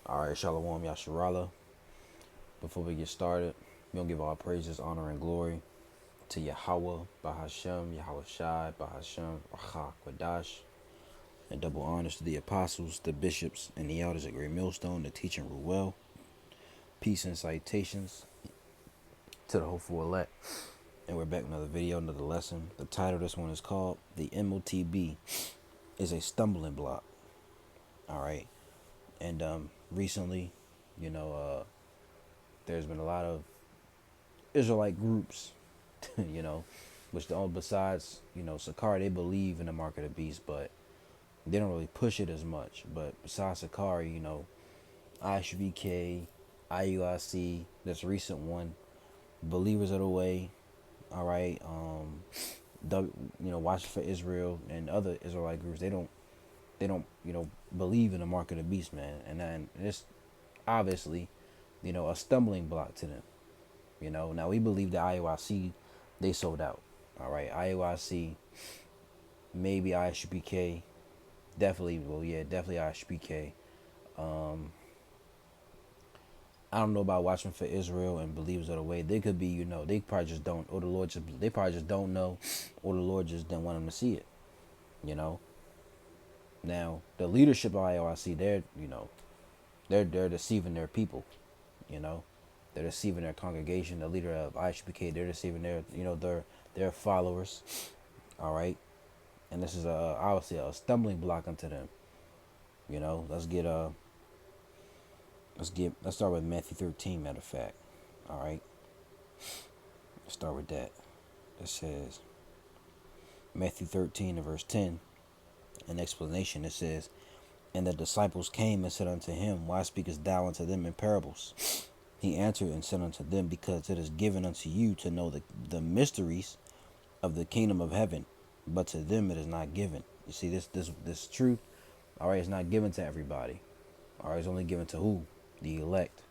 All right, Shalom Yasharala. Before we get started, we're going to give all praises, honor, and glory to Yahweh, Bahashem, Yahweh Shai, Bahashem, Rachak, Wadash, and double honors to the apostles, the bishops, and the elders at Great Millstone, the teaching Ruel. Peace and citations to the hopeful elect. And we're back with another video, another lesson. The title of this one is called The MOTB is a Stumbling Block. All right. And recently, you know, there's been a lot of Israelite groups, which besides, Sakari, they believe in the mark of the beast, but they don't really push it as much. But besides Sakari, ISBK, IUIC, this recent one, Believers of the Way, all right, Watch for Israel and other Israelite groups, they don't believe in the mark of the beast, man, and then it's obviously, a stumbling block to them. Now we believe that IUIC, they sold out. All right, IUIC, maybe ISBK, definitely. Well, yeah, definitely ISBK. I don't know about Watching for Israel and Believers of the Way. They could be, they probably just don't, or the Lord just, they probably just don't know, or the Lord just didn't want them to see it. You know. Now the leadership of IUIC, they're deceiving their people. You know, they're deceiving their congregation. The leader of ISBK, they're deceiving their followers. All right, and this is obviously a stumbling block unto them. Let's start with Matthew 13. Matter of fact, all right, let's start with that. It says Matthew 13 and verse 10. An explanation. It says, "And the disciples came and said unto him, Why speakest thou unto them in parables? He answered and said unto them, Because it is given unto you to know the mysteries of the kingdom of heaven, but to them it is not given." You see, this truth, all right, it's not given to everybody. All right, it's only given to who? The elect,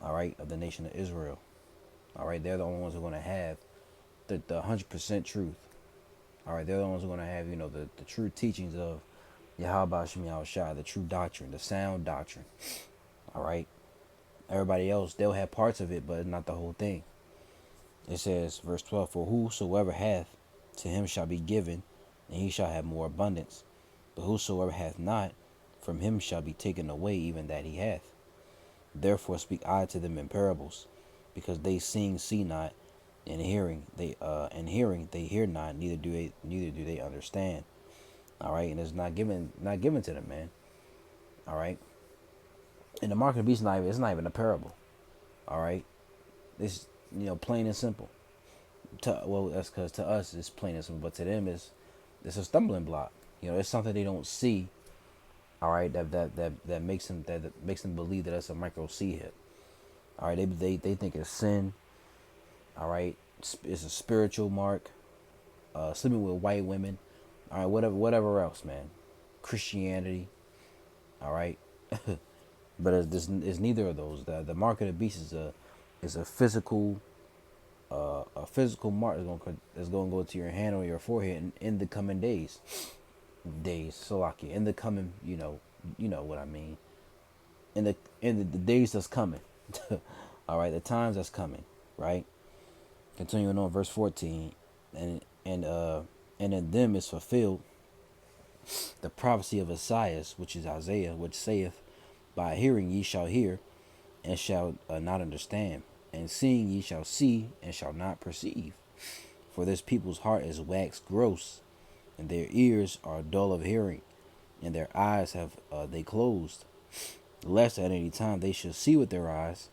all right, of the nation of Israel. All right, they're the only ones who are going to have the 100% truth. All right, they're the ones who are going to have, the true teachings of Yahweh Shem Yahweh Shai, the true doctrine, the sound doctrine. All right, everybody else, they'll have parts of it, but not the whole thing. It says, verse 12, "For whosoever hath, to him shall be given, and he shall have more abundance. But whosoever hath not, from him shall be taken away even that he hath. Therefore speak I to them in parables, because they seeing see not, and hearing they hear not, neither do they understand." All right, and it's not given to them, man. All right, and the mark of the beast it's not even a parable. All right, it's plain and simple. That's because to us it's plain and simple, but to them it's a stumbling block. It's something they don't see. All right, that makes them believe that that's a micro C hit. All right, they think it's sin. All right, it's a spiritual mark. Sleeping with white women. All right, whatever else, man. Christianity. All right, but it's neither of those. The mark of the beast is a physical mark that's going to go to your hand or your forehead in the coming days. Salaki, in the coming, you know what I mean. In the days that's coming. All right, the times that's coming, right? Continuing on, verse 14, and in them is fulfilled the prophecy of Isaiah, which is Isaiah, which saith, By hearing ye shall hear, and shall not understand, and seeing ye shall see, and shall not perceive. For this people's heart is waxed gross, and their ears are dull of hearing, and their eyes have they closed, lest at any time they should see with their eyes,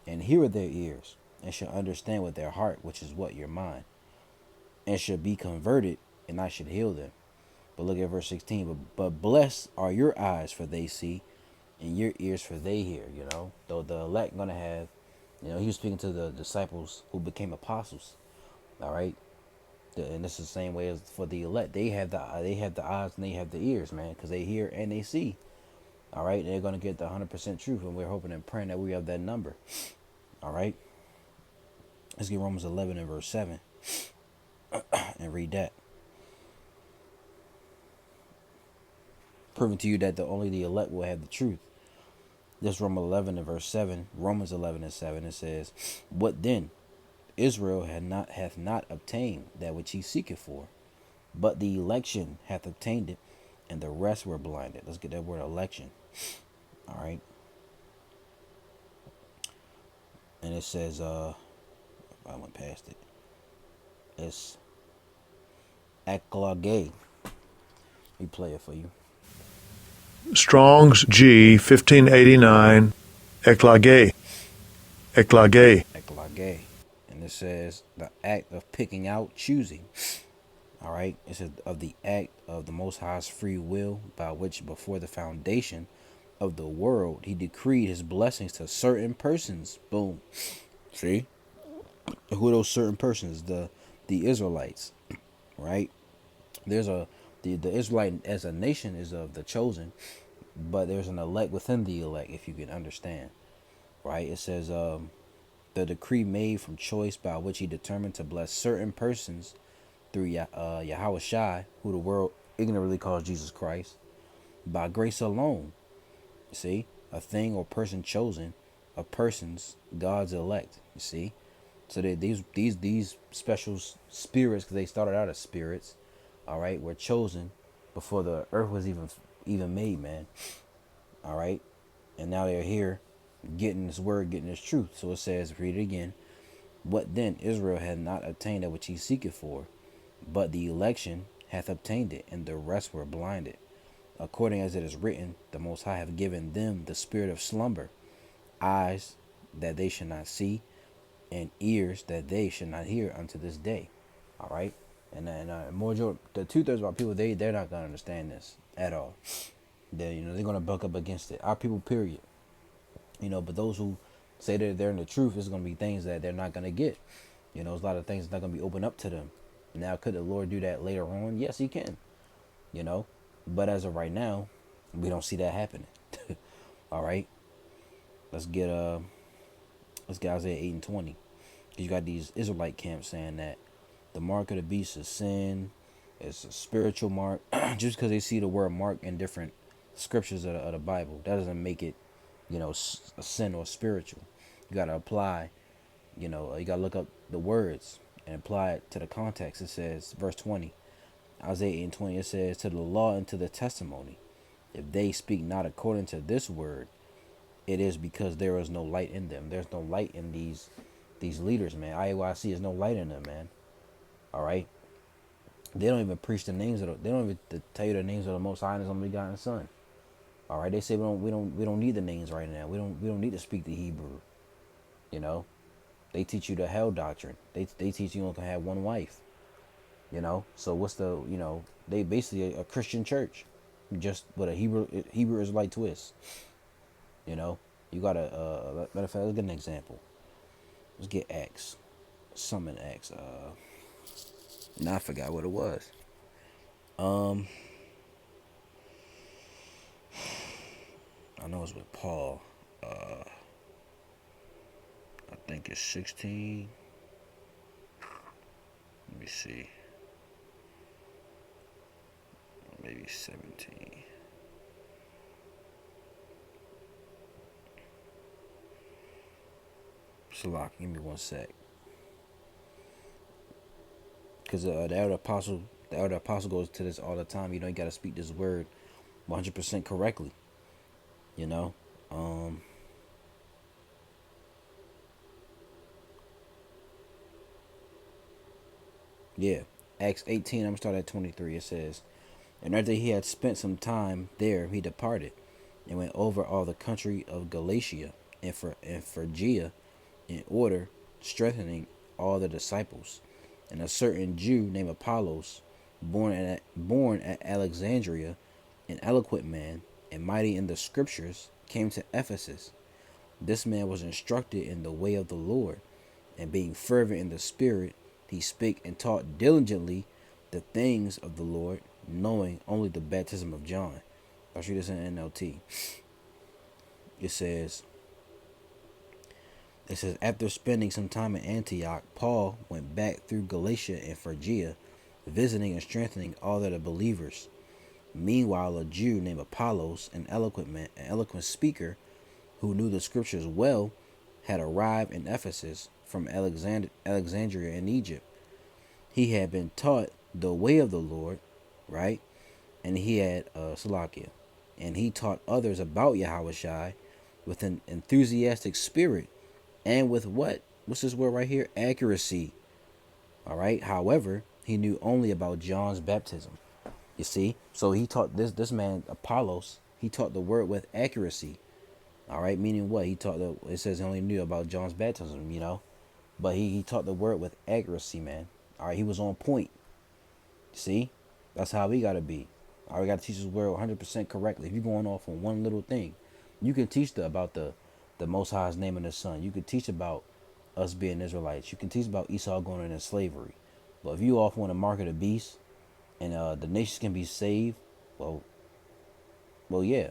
and hear with their ears, and shall understand with their heart, which is what, your mind, and should be converted, and I should heal them. But look at verse 16. But blessed are your eyes, for they see, and your ears, for they hear. Though the elect gonna have, he was speaking to the disciples who became apostles. All right, and this is the same way as for the elect. They have the eyes and they have the ears, man, because they hear and they see. All right, and they're gonna get the 100% truth, and we're hoping and praying that we have that number. All right, let's get Romans 11 and verse 7 and read that. Proving to you that only the elect will have the truth. This Romans 11 and 7, it says, "What then? Israel hath not obtained that which he seeketh for, but the election hath obtained it, and the rest were blinded." Let's get that word election. All right. And it says, I went past it. It's eklage. We play it for you. Strong's G 1589, eklage, eklage. Eklage. And it says the act of picking out, choosing. All right. It says of the act of the Most High's free will, by which before the foundation of the world he decreed his blessings to certain persons. Boom. See? Who are those certain persons? The Israelites. Right? There's the Israelite as a nation is of the chosen, but there's an elect within the elect, if you can understand. Right? It says the decree made from choice by which he determined to bless certain persons through Yahweh Shai, who the world ignorantly calls Jesus Christ, by grace alone. See, a thing or person chosen, a person's God's elect. You see, so that these special spirits, because they started out as spirits, all right, were chosen before the earth was even made, man. All right, and now they're here, getting this word, getting this truth. So it says, read it again. What then? Israel had not obtained that which he seeketh for, but the election hath obtained it, and the rest were blinded. According as it is written, the Most High hath given them the spirit of slumber, eyes that they should not see, and ears that they should not hear unto this day. All right, and more the 2/3 of our people, they're not gonna understand this at all. They're gonna buck up against it. Our people, period. But those who say that they're in the truth, is gonna be things that they're not gonna get. There's a lot of things that's not gonna be opened up to them. Now, could the Lord do that later on? Yes, He can. But as of right now, we don't see that happening. All right, let's get Isaiah 8 and 20. You got these Israelite camps saying that the mark of the beast is sin. It's a spiritual mark. Just because they see the word mark in different scriptures of the Bible, that doesn't make it, a sin or spiritual. You got to apply, you got to look up the words and apply it to the context. It says, verse 20, Isaiah 8 and 20, it says, to the law and to the testimony, if they speak not according to this word, it is because there is no light in them. There's no light in these leaders, man. IAYC is no light in them, man. All right. They don't even preach the names they don't even tell you the names of the Most High and His only begotten Son. All right. They say we don't need the names right now. We don't need to speak the Hebrew. They teach you the hell doctrine. They teach you only can have one wife. So what's they basically a Christian church, just with a Hebrew Israelite twist. You got a matter of fact, let's get an example. Let's get Acts. Summon Acts. Now I forgot what it was. I know it's with Paul. I think it's 16. Let me see. Maybe 17. Salak, give me one sec. Because the elder apostle goes to this all the time. You got to speak this word 100% correctly. Yeah. Acts 18, I'm going to start at 23. It says, and after he had spent some time there, he departed and went over all the country of Galatia and Phrygia in order, strengthening all the disciples. And a certain Jew named Apollos, born at Alexandria, an eloquent man and mighty in the scriptures, came to Ephesus. This man was instructed in the way of the Lord, and being fervent in the spirit, he spake and taught diligently the things of the Lord, knowing only the baptism of John. I'll read this in NLT. It says, after spending some time in Antioch, Paul went back through Galatia and Phrygia, visiting and strengthening all that are believers. Meanwhile, a Jew named Apollos, an eloquent speaker, who knew the scriptures well, had arrived in Ephesus from Alexandria in Egypt. He had been taught the way of the Lord, right? And he had Salakia, and he taught others about Yahushai with an enthusiastic spirit and with what? What's this word right here? Accuracy. All right. However, he knew only about John's baptism. You see, so he taught this man Apollos. He taught the word with accuracy. All right, meaning what? He taught the. It says he only knew about John's baptism, but he taught the word with accuracy, man. All right, he was on point. See, that's how we gotta be. All right, we gotta teach this word 100% correctly. If you're going off on one little thing, you can teach about the Most High's name and the Son. You can teach about us being Israelites. You can teach about Esau going into slavery. But if you off on the mark of the beast and the nations can be saved, well, yeah.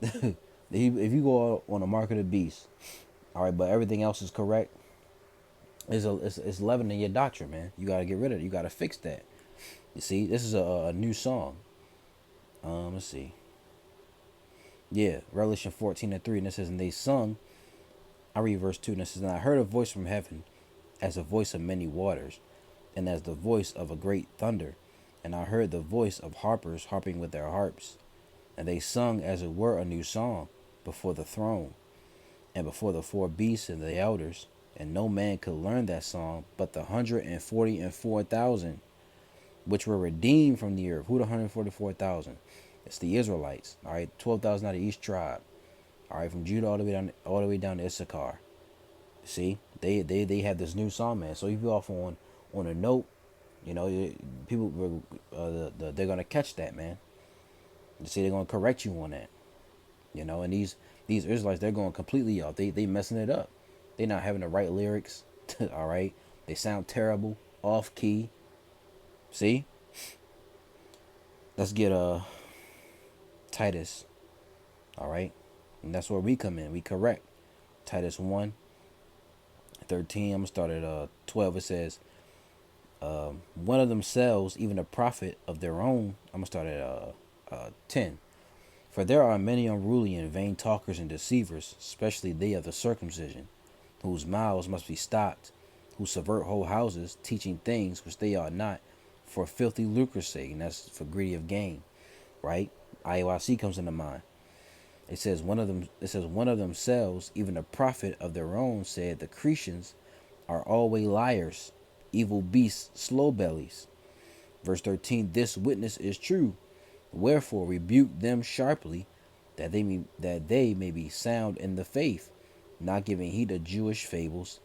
If you go on the mark of the beast, all right, but everything else is correct, it's leavening your doctrine, man. You gotta get rid of it. You gotta fix that. You see, this is a new song. Let's see. Yeah, Revelation 14:3, and it says, and they sung. I read verse 2, and it says, and I heard a voice from heaven, as a voice of many waters, and as the voice of a great thunder. And I heard the voice of harpers harping with their harps, and they sung as it were a new song before the throne, and before the four beasts and the elders. And no man could learn that song but the 144,000 which were redeemed from the earth. Who the 144,000? It's the Israelites. All right, 12,000 out of each tribe. All right, from Judah all the way down to Issachar. See, they have this new song, man. So if you off on a note, people they're gonna catch that, man. You see, they're gonna correct you on that. And these Israelites, they're going completely off. They messing it up. They're not having the right lyrics. All right, they sound terrible, off key. See, let's get Titus. All right, and that's where we come in. We correct Titus 1:13. I'm gonna start at 12. It says, one of themselves, even a prophet of their own. I'm gonna start at 10. For there are many unruly and vain talkers and deceivers, especially they of the circumcision, whose mouths must be stopped, who subvert whole houses, teaching things which they ought not, for filthy lucre's sake, and that's for greedy of gain, right? IOIC comes into mind. It says one of themselves, even a prophet of their own, said the Cretians are always liars, evil beasts, slow bellies. Verse 13, this witness is true. Wherefore rebuke them sharply, that they may be sound in the faith, not giving heed to Jewish fables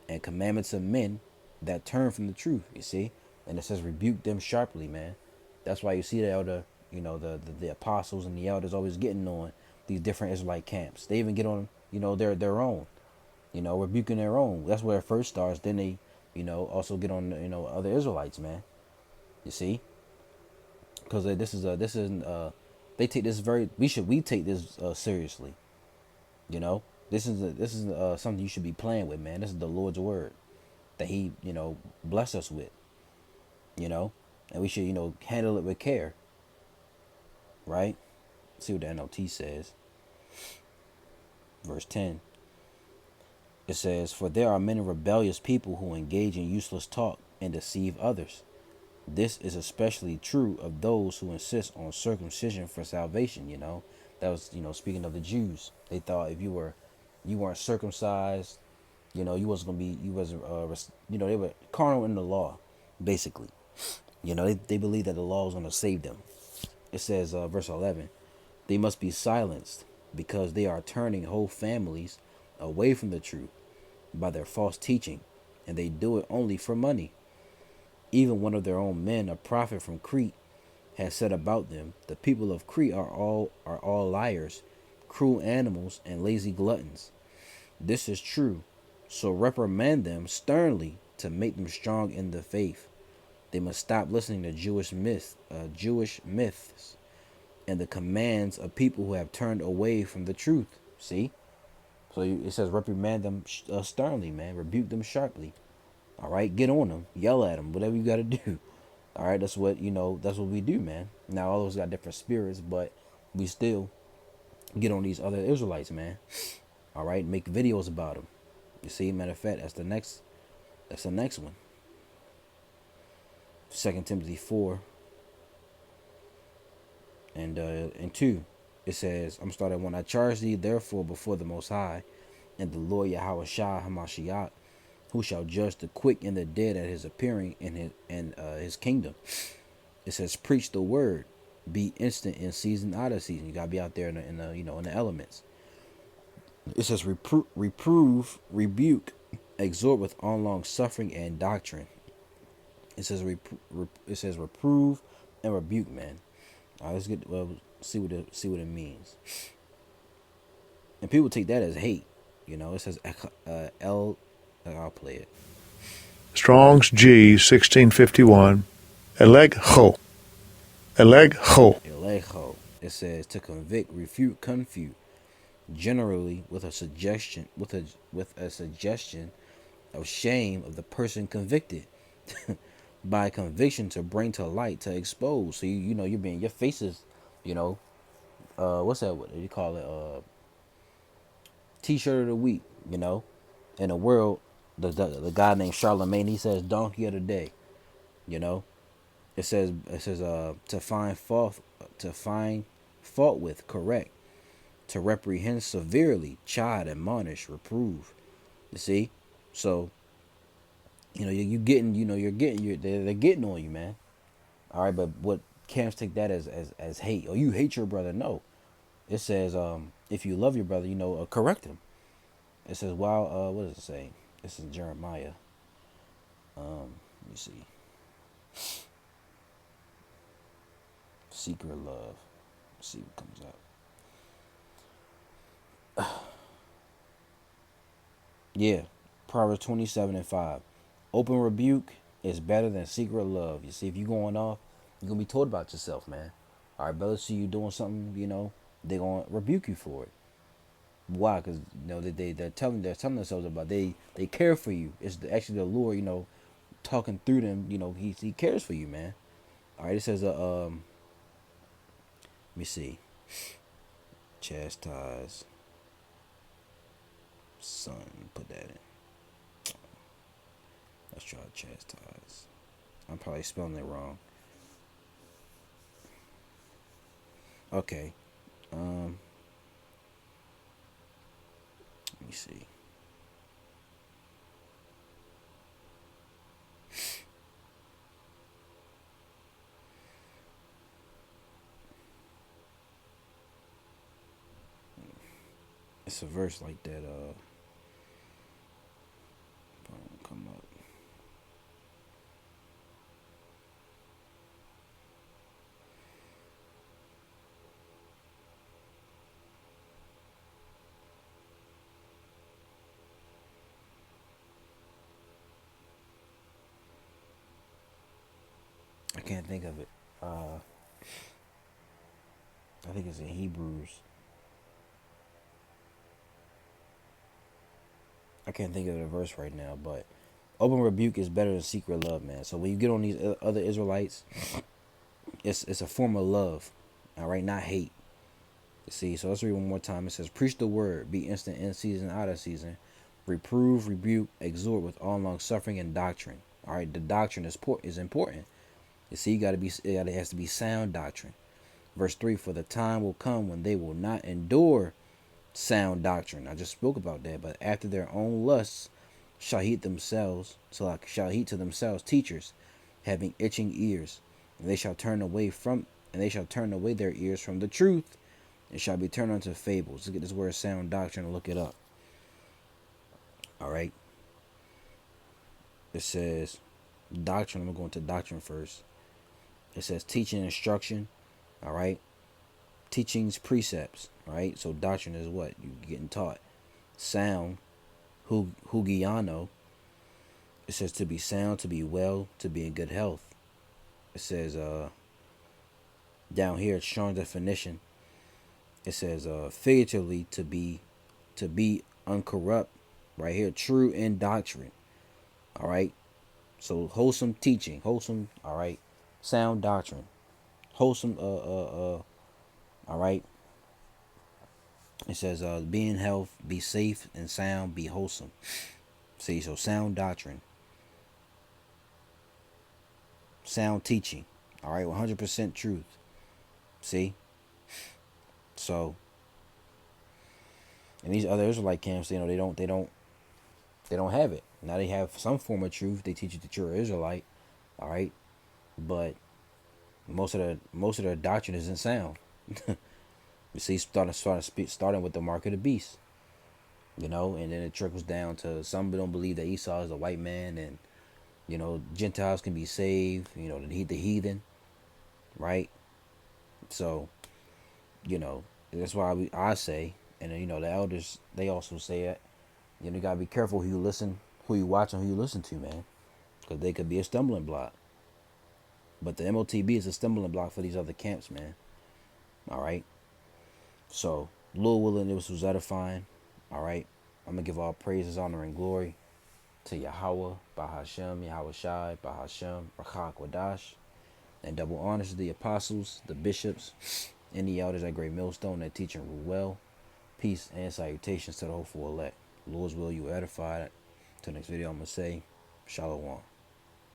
and commandments of men that turn from the truth. You see, and it says rebuke them sharply, man. That's why you see the elder, the apostles and the elders always getting on these different Israelite camps. They even get on, their own, rebuking their own. That's where it first starts. Then they, also get on, other Israelites, man. You see. Because they take this we take this seriously. This is something you should be playing with, man. This is the Lord's word that He bless us with, and we should handle it with care, right? See what the NLT says. Verse 10. It says, for there are many rebellious people who engage in useless talk and deceive others. This is especially true of those who insist on circumcision for salvation. That was speaking of the Jews. They thought if you weren't circumcised, you wasn't gonna be they were carnal in the law, basically. They believed that the law was gonna save them. It says verse 11, they must be silenced because they are turning whole families away from the truth by their false teaching, and they do it only for money. Even one of their own men, a prophet from Crete, has said about them, the people of Crete are all liars, cruel animals, and lazy gluttons. This is true, so reprimand them sternly to make them strong in the faith. They must stop listening to Jewish myths, and the commands of people who have turned away from the truth. See, so it says reprimand them sternly, man. Rebuke them sharply. All right, get on them, yell at them, whatever you got to do. All right, that's what we do, man. Now all of us got different spirits, but we still get on these other Israelites, man. All right, make videos about them. You see, matter of fact, that's the next one. 2 Timothy 4 and 2. It says, I'm starting one. I charge thee therefore before the Most High and the Lord Yahweh Shah Hamashiach, who shall judge the quick and the dead at his appearing in his kingdom. It says, preach the word, be instant in season, out of season. You gotta be out there in the elements. It says, reprove, rebuke, exhort with all long suffering and doctrine. It says, it says reprove and rebuke, man. All right, let's get see what it means. And people take that as hate. It says L. I'll play it. Strong's G 1651. Elegho. Elegho. Elejo. It says to convict, refute, confute, generally with a suggestion of shame of the person convicted. By conviction to bring to light, to expose. So you're being, your face is, what's that? What do you call it? T-shirt of the week. In the world, the guy named Charlemagne, he says donkey of the day. You know, it says to find fault with, correct, to reprehend severely, chide, admonish, reprove. You see, so you getting, they're getting on you, man. All right, but what camps take that as hate? Or you hate your brother? No, it says if you love your brother, correct him. It says what does it say? This is Jeremiah. Let me see. Secret love. Let's see what comes up. Yeah, Proverbs 27:5. Open rebuke is better than secret love. You see, if you're going off, you're gonna be told about yourself, man. All right, brothers see you doing something, they're gonna rebuke you for it. Why? Because they're telling themselves about, they care for you. It's actually the Lord, talking through them. He cares for you, man. All right, it says let me see, chastise son. Put that in. Let's try chastise. I'm probably spelling it wrong. Okay. Let me see. It's a verse like that. Come up. I can't think of it. I think it's in Hebrews. I can't think of the verse right now, but open rebuke is better than secret love, man. So when you get on these other Israelites, it's a form of love, all right, not hate. You see, so let's read one more time. It says, preach the word, be instant in season, out of season, reprove, rebuke, exhort with all long suffering and doctrine. All right, the doctrine is important. You see, it has to be sound doctrine. Verse 3, for the time will come when they will not endure sound doctrine. I just spoke about that. But after their own lusts shall heat to themselves teachers, having itching ears, and they shall turn away their ears from the truth, and shall be turned unto fables. Look at this word sound doctrine and look it up. All right. It says doctrine. I'm going to doctrine first. It says teaching, instruction. All right. Teachings, precepts. All right. So doctrine is what you getting taught. Sound, hugiano. It says to be sound, to be well, to be in good health. It says down here, it's strong definition. It says figuratively to be uncorrupt. Right here, true in doctrine. All right. So wholesome teaching, wholesome. All right. Sound doctrine, wholesome. All right. It says, be in health, be safe and sound, be wholesome. See, so sound doctrine, sound teaching. All right, 100% truth. See, so and these other Israelite camps, they don't have it. Now they have some form of truth. They teach you that you're an Israelite. All right, but most of their doctrine isn't sound. You see, starting with the mark of the beast. And then it trickles down to some don't believe that Esau is a white man, and Gentiles can be saved. The heathen, right? So that's why I say, and then, the elders they also say it. You gotta be careful who you watch, and who you listen to, man, because they could be a stumbling block. But the MOTB is a stumbling block for these other camps, man. All right. So Lord willing, this was edifying. All right. I'm gonna give all praises, honor, and glory to Yahweh, Bahashem, Yahweh Shai, Bahashem, Rachak Wadash, and double honors to the apostles, the bishops, and the elders at Great Millstone that teach and rule well. Peace and salutations to the hopeful elect. Lord's will, you edified. Till next video, I'm gonna say, Shalom.